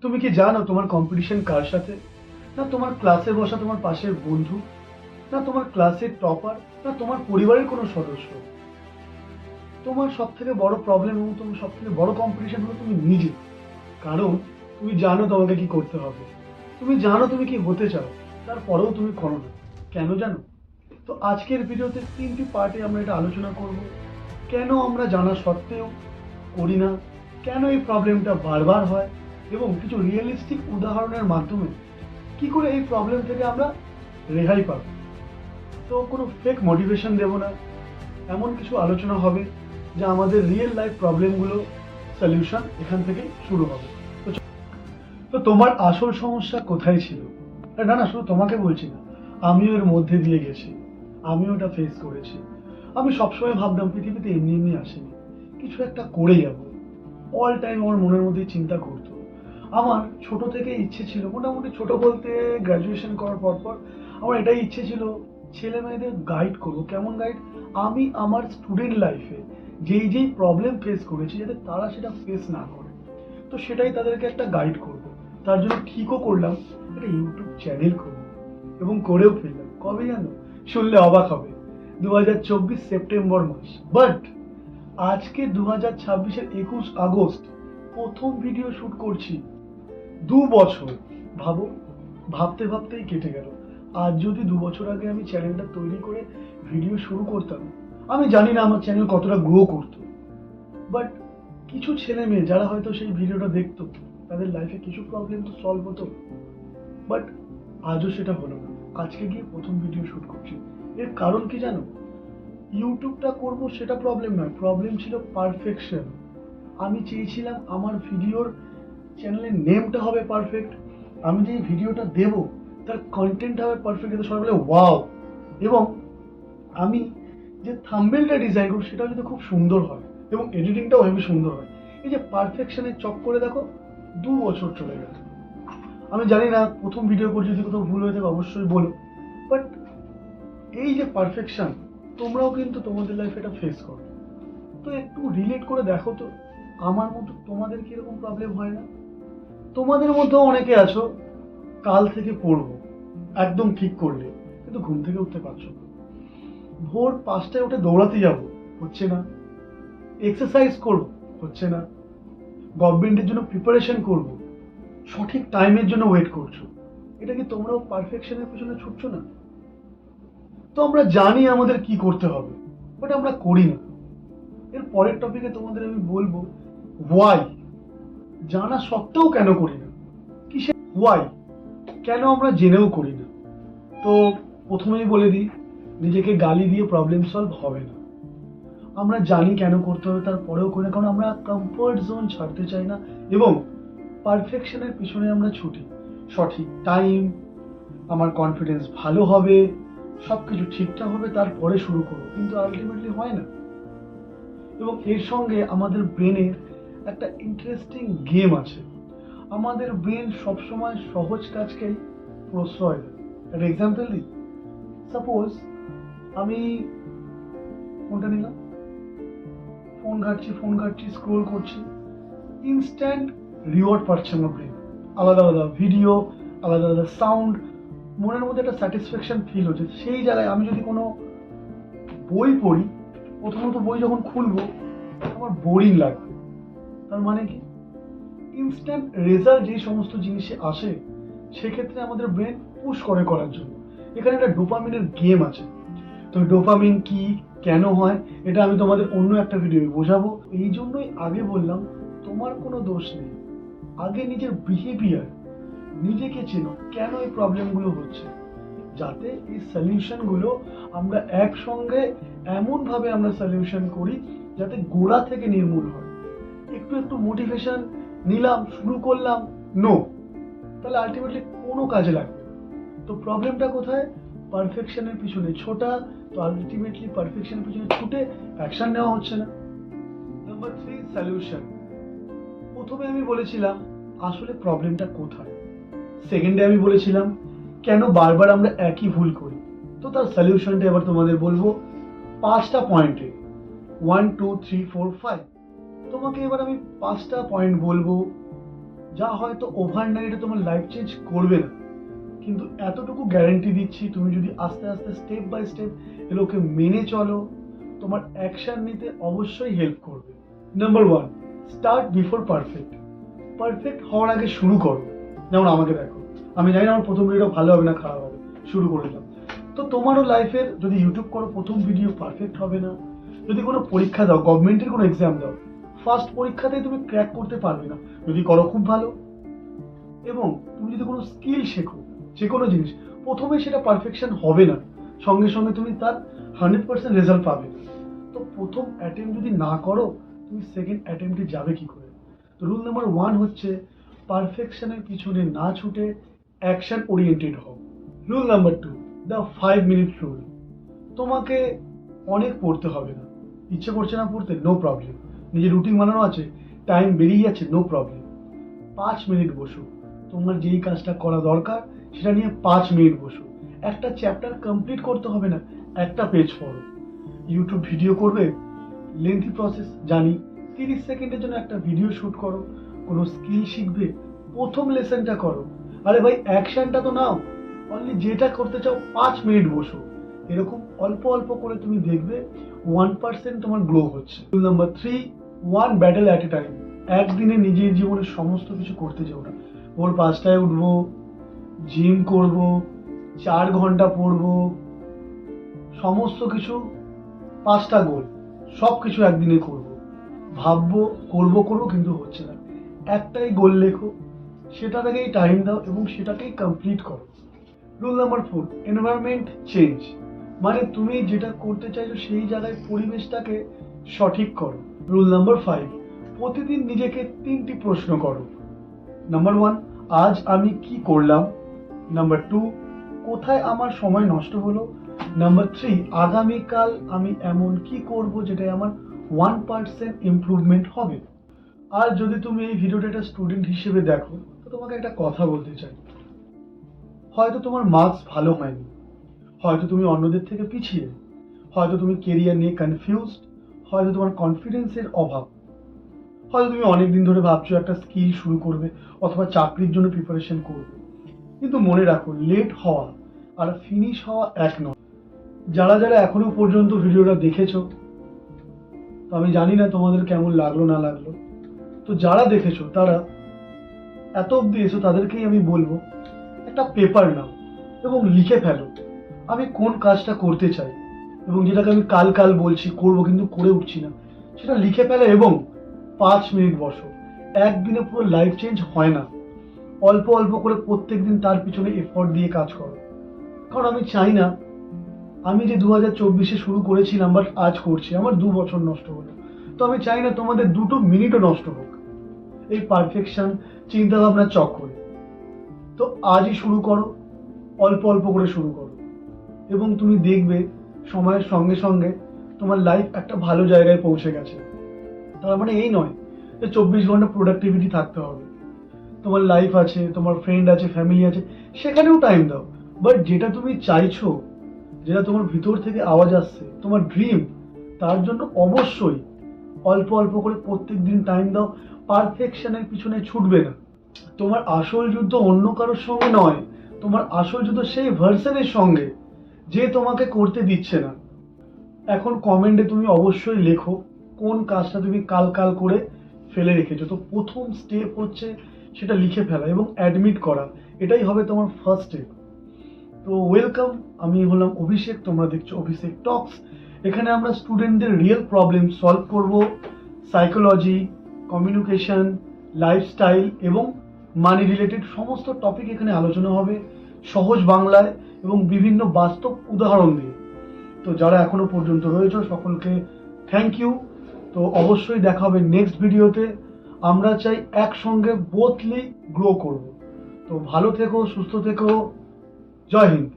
তুমি কি জানো তোমার কম্পিটিশন কার সাথে? না তোমার ক্লাসে বসা তোমার পাশের বন্ধু, না তোমার ক্লাসের টপার, না তোমার পরিবারের কোনো সদস্য। তোমার সব থেকে বড় প্রবলেম এবং তোমার সব থেকে বড় কম্পিটিশন হলো তুমি নিজে। কারণ তুমি জানো তোমাকে কি করতে হবে, তুমি জানো তুমি কি হতে চাও, তারপরেও তুমি করো না। কেন জানো? তো আজকের ভিডিওতে 3টি পার্টে আমরা এটা আলোচনা করব। কেন আমরা জানা সত্ত্বেও করি না, কেন এই প্রবলেমটা বারবার হয়, এবং কিছু রিয়েলিস্টিক উদাহরণের মাধ্যমে কি করে এই প্রবলেম থেকে আমরা রেহাই পাবো। তো কোনো ফেক মোটিভেশন দেব না, এমন কিছু আলোচনা হবে যা আমাদের রিয়েল লাইফ প্রবলেমগুলো সলিউশন এখান থেকে শুরু হবে। তো তো তোমার আসল সমস্যা কোথায় ছিল? না না, শুধু তোমাকে বলছি না, আমিও এর মধ্যে দিয়ে গেছি, আমিও এটা ফেস করেছি। আমি সবসময় ভাবতাম পৃথিবীতে এমনি এমনি আসেনি, কিছু একটা করে যাবো। অল টাইম আমার মনের মধ্যে চিন্তা করতো। আমার ছোট থেকে ইচ্ছে ছিল, মোটামুটি ছোট বলতে গ্র্যাজুয়েশন করার পর পর আমার এটাই ইচ্ছে ছিল, ছেলে মেয়েদের গাইড করবো। কেমন গাইড? আমি আমার স্টুডেন্ট লাইফে যেই যেই প্রবলেম ফেস করেছি যাতে তারা সেটা ফেস না করে, তো সেটাই তাদেরকে একটা গাইড করব। তার জন্য ঠিকও করলাম, একটা ইউটিউব চ্যানেল করবো, এবং করেও ফেললাম। কবে জানো? শুনলে অবাক হবে, 2024 সেপ্টেম্বর মাস। বাট আজকে 2026-এর 21 আগস্ট প্রথম ভিডিও শুট করছি। 2 বছর! ভাবো, ভাবতে ভাবতেই কেটে গেল। আজ যদি 2 বছর আগে আমি চ্যানেলটা তৈরি করে ভিডিও শুরু করতাম, আমি জানি না আমার চ্যানেল কতটা গ্রো করতো। বাট কিছু ছেলে মেয়ে যারা হয়তো সেই ভিডিওটা দেখতো, তাদের লাইফে কিছু প্রবলেম তো সলভ হতো। বাট আজও সেটা হলো না। আজকে গিয়ে প্রথম ভিডিও শুট করছি। এর কারণ কি জানো? ইউটিউবটা করব সেটা প্রবলেম নয়, প্রবলেম ছিল পারফেকশন। আমি চেয়েছিলাম আমার ভিডিওর চ্যানেলের নেমটা হবে পারফেক্ট, আমি যে ভিডিওটা দেব তার কন্টেন্ট হবে পারফেক্ট, যাতে সবাই বলে ওয়াও, এবং আমি যে থাম্বনেলটা ডিজাইন করব সেটাও যদি খুব সুন্দর হয় এবং এডিটিংটাও হেবি সুন্দর হয়। এই যে পারফেকশনের চক্করে দেখো 2 বছর চলে গেল। আমি জানি না প্রথম ভিডিও করছি, যদি কোথাও ভুল হয়ে থাকে অবশ্যই বলো। বাট এই যে পারফেকশন, তোমরাও কিন্তু তোমাদের লাইফে এটা ফেস করো। তো একটু রিলেট করে দেখো তো, আমার মতো তোমাদের কি এরকম প্রবলেম হয় না? তোমাদের মধ্যেও অনেকে আছো, কাল থেকে পড়বো একদম ঠিক করলে, কিন্তু ঘুম থেকে উঠতে পারছো না। ভোর 5টায় উঠে দৌড়াতে যাবো, হচ্ছে না। এক্সারসাইজ করবো, হচ্ছে না। গভর্নমেন্টের জন্য প্রিপারেশন করবো, সঠিক টাইমের জন্য ওয়েট করছো। এটা কি তোমরাও পারফেকশনের পেছনে ছুটছো না? তো আমরা জানি আমাদের কি করতে হবে, বাট আমরা করি না। এর পরের টপিকে তোমাদের আমি বলবো ওয়াই, জানা সত্ত্বেও কেন করি না। কিসে ওয়াই, কেন আমরা জেনেও করি না। তো প্রথমেই বলে দিই, নিজেকে গালি দিয়ে প্রবলেম সলভ হবে না। আমরা জানি কেন করতে হবে, তারপরেও করি না, কারণ আমরা কমফোর্ট জোন ছাড়তে চাই না, এবং পারফেকশনের পিছনে আমরা ছুটি। সঠিক টাইম, আমার কনফিডেন্স ভালো হবে, সবকিছু ঠিকঠাক হবে, তারপরে শুরু করবো, কিন্তু আলটিমেটলি হয় না। এবং এর সঙ্গে আমাদের ব্রেনের একটা ইন্টারেস্টিং গেম আছে। আমাদের ব্রেন সবসময় সহজ কাজকেই প্রশ্রয় দেয়। একটা এক্সাম্পল দিই, সাপোজ আমি ফোনটা নিলাম, ফোন ঘাটছি, স্ক্রোল করছি, ইনস্ট্যান্ট রিওয়ার্ড পাচ্ছে আমার ব্রেন। আলাদা আলাদা ভিডিও, আলাদা আলাদা সাউন্ড, মনের মধ্যে একটা স্যাটিসফ্যাকশন ফিল হচ্ছে। সেই জায়গায় আমি যদি কোনো বই পড়ি, প্রথমত বই যখন খুলবো আমার বোরিং লাগবে। তার মানে কি? ইনস্ট্যান্ট রেজাল্ট যেই সমস্ত জিনিসে আসে, সেক্ষেত্রে আমাদের ব্রেন পুশ করে করার জন্য। এখানে একটা ডোপামিনের গেম আছে। তো ডোপামিন কি, কেন হয়, এটা আমি তোমাদের অন্য একটা ভিডিও বোঝাবো। এই জন্যই আগে বললাম তোমার কোনো দোষ নেই, আগে নিজের বিহেভিয়ার, নিজেকে চেনো, কেন এই প্রবলেমগুলো হচ্ছে, যাতে এই সলিউশনগুলো আমরা একসঙ্গে এমনভাবে আমরা সলিউশন করি যাতে গোড়া থেকে নির্মূল হয়। একটু একটু মোটিভেশন নিলাম, শুরু করলাম, নো, তাহলে আলটিমেটলি কোনো কাজে লাগবে না। তো প্রবলেমটা কোথায়? পারফেকশনের পিছনে ছোটা। তো আলটিমেটলি পারফেকশনের পিছনে ছুটে অ্যাকশন নেওয়া হচ্ছে না। Number 3, solution. প্রথমে আমি বলেছিলাম আসলে প্রবলেমটা কোথায়। সেকেন্ডে আমি বলেছিলাম কেন বারবার আমরা একই ভুল করি। তো তার সলিউশনটা এবার তোমাদের বলবো 5টা পয়েন্টে, 1 2 3 4 5। তোমাকে এবার আমি 5টা পয়েন্ট বলবো যা হয়তো ওভারনাইটে তোমার লাইফ চেঞ্জ করবে না, কিন্তু এতটুকু গ্যারান্টি দিচ্ছি তুমি যদি আস্তে আস্তে স্টেপ বাই স্টেপ এগুলোকে মেনে চলো, তোমার অ্যাকশন নিতে অবশ্যই হেল্প করবে। Number 1, start before perfect. Perfect হওয়ার আগে শুরু করো। যেমন আমাকে দেখো, আমি জানি না আমার প্রথম ভিডিও ভালো হবে না খারাপ হবে, শুরু করে দিলাম। তো তোমারও লাইফের যদি ইউটিউব করো প্রথম ভিডিও পারফেক্ট হবে না। যদি কোনো পরীক্ষা দাও, গভর্নমেন্টের কোনো এক্সাম দাও, ফার্স্ট পরীক্ষাতেই তুমি ক্র্যাক করতে পারবে না। যদি করো খুব ভালো। এবং তুমি যদি কোনো স্কিল শেখো, যে কোনো জিনিস, প্রথমে সেটা পারফেকশন হবে না, সঙ্গে সঙ্গে তুমি তার 100% রেজাল্ট পাবে না। তো প্রথম অ্যাটেম্প যদি না করো, তুমি সেকেন্ড অ্যাটেম্পটে যাবে কি করে? তো রুল নাম্বার 1 হচ্ছে পারফেকশনের পিছনে না ছুটে অ্যাকশন ওরিয়েন্টেড হও। Rule number 2, the 5 minute rule. তোমাকে অনেক পড়তে হবে না, ইচ্ছে করছে না পড়তে, নো প্রবলেম। নিজের রুটিন বানানো আছে, টাইম বেরিয়ে যাচ্ছে, নো প্রবলেম। 5 মিনিট বসো, তোমার যেই কাজটা করা দরকার সেটা নিয়ে 5 মিনিট বসো। একটা চ্যাপ্টার কমপ্লিট করতে হবে না, একটা পেজ পড়ো। ইউটিউব ভিডিও করবে, লেন্থি প্রসেস জানি, 30 সেকেন্ডের জন্য একটা ভিডিও শুট করো। কোনো স্কিল শিখবে, প্রথম লেসনটা করো। আরে ভাই অ্যাকশনটা তো নাও, অনলি যেটা করতে চাও 5 মিনিট বসো। এরকম অল্প অল্প করে তুমি দেখবে 1% তোমার গ্রো হচ্ছে। Rule number 3, 1 battle at a time. একদিনে নিজের জীবনের সমস্ত কিছু করতে যাও না। ভোর 5টায় উঠবো, জিম করব, 4 ঘন্টা পড়বো, সমস্ত কিছু 5টা গোল, সব কিছু একদিনে করব। ভাববো করবো কিন্তু হচ্ছে না। একটাই গোল লেখো, সেটা থেকেই টাইম দাও এবং সেটাকেই কমপ্লিট করো। Rule number 4, environment change. মানে তুমি যেটা করতে চাইছো সেই জায়গায় পরিবেশটাকে সঠিক করো। রুল নাম্বার 5, প্রতিদিন নিজেকে 3টি প্রশ্ন করো। নাম্বার 1, আজ আমি কি করলাম। নাম্বার 2, কোথায় আমার সময় নষ্ট হলো। নাম্বার 3, আগামীকাল আমি এমন কি করব যেটাই আমার 1% ইমপ্রুভমেন্ট হবে। আর যদি তুমি এই ভিডিওটা একটা স্টুডেন্ট হিসেবে দেখো, তো তোমাকে একটা কথা বলতে চাই। হয়তো তোমার মার্কস ভালো হয়নি, হয়তো তুমি অন্যদের থেকে পিছিয়ে, হয়তো তুমি কেরিয়ার নিয়ে কনফিউজড, হয়তো তোমার কনফিডেন্সের অভাব, হয়তো তুমি অনেকদিন ধরে ভাবছো একটা স্কিল শুরু করবে অথবা চাকরির জন্য প্রিপারেশন করবে। কিন্তু মনে রাখো, লেট হওয়া আর ফিনিশ হওয়া এক নয়। যারা যারা এখনো পর্যন্ত ভিডিওটা দেখেছো, তো আমি জানি না তোমাদের কেমন লাগলো না লাগলো, তো যারা দেখেছো তারা এত অব্দি এসো, তাদেরকেই আমি বলবো একটা পেপার নাও এবং লিখে ফেলো আমি কোন কাজটা করতে চাই, এবং যেটাকে আমি কাল কাল বলছি করবো কিন্তু করে উঠছি না, সেটা লিখে ফেলো এবং 5 মিনিট বসো। একদিনে পুরো লাইফ চেঞ্জ হয় না, অল্প অল্প করে প্রত্যেকদিন তার পিছনে এফোর্ট দিয়ে কাজ করো। কারণ আমি চাই না আমি যে 2024-এ শুরু করেছিলাম বাট আজ করছি, আমার 2 বছর নষ্ট হলো। তো আমি চাই না তোমাদের 2টো মিনিটও নষ্ট হোক এই পারফেকশন চিন্তা ভাবনার চক্করে। তো আজই শুরু করো, অল্প অল্প করে শুরু করো, এবং তুমি দেখবে সময়ের সঙ্গে সঙ্গে তোমার লাইফ একটা ভালো জায়গায় পৌঁছে গেছে। তার মানে এই নয় যে 24 ঘন্টা প্রোডাক্টিভিটি থাকতে হবে। তোমার লাইফ আছে, তোমার ফ্রেন্ড আছে, ফ্যামিলি আছে, সেখানেও টাইম দাও। বাট যেটা তুমি চাইছো, যেটা তোমার ভিতর থেকে আওয়াজ আসছে, তোমার ড্রিম, তার জন্য অবশ্যই অল্প অল্প করে প্রত্যেক দিন টাইম দাও। পারফেকশনের পিছনে ছুটবে না। তোমার আসল যুদ্ধ অন্য কারোর সঙ্গে নয়, তোমার আসল যুদ্ধ সেই ভার্সনের সঙ্গে যে তোমাকে করতে দিচ্ছে না। এখন কমেন্টে তুমি অবশ্যই লেখো কোন কাজটা তুমি কাল কাল করে ফেলে রেখেছো। তো প্রথম স্টেপ হচ্ছে সেটা লিখে ফেলা এবং অ্যাডমিট করা, এটাই হবে তোমার ফার্স্ট স্টেপ। তো ওয়েলকাম, আমি হলাম অভিষেক, তোমরা দেখছো অভিষেক টক্স। এখানে আমরা স্টুডেন্টদের রিয়েল প্রবলেম সলভ করব। সাইকোলজি, কমিউনিকেশন, লাইফস্টাইল এবং মানি রিলেটেড সমস্ত টপিক এখানে আলোচনা হবে সহজ বাংলায় এবং বিভিন্ন বাস্তব উদাহরণ দিয়ে। তো যারা এখনো পর্যন্ত রয়েছে সকলকে থ্যাংক ইউ। তো অবশ্যই দেখা হবে নেক্সট ভিডিওতে। আমরা চাই একসঙ্গে বোথলি গ্রো করব। তো ভালো থেকো, সুস্থ থেকো, জয় হিন্দ।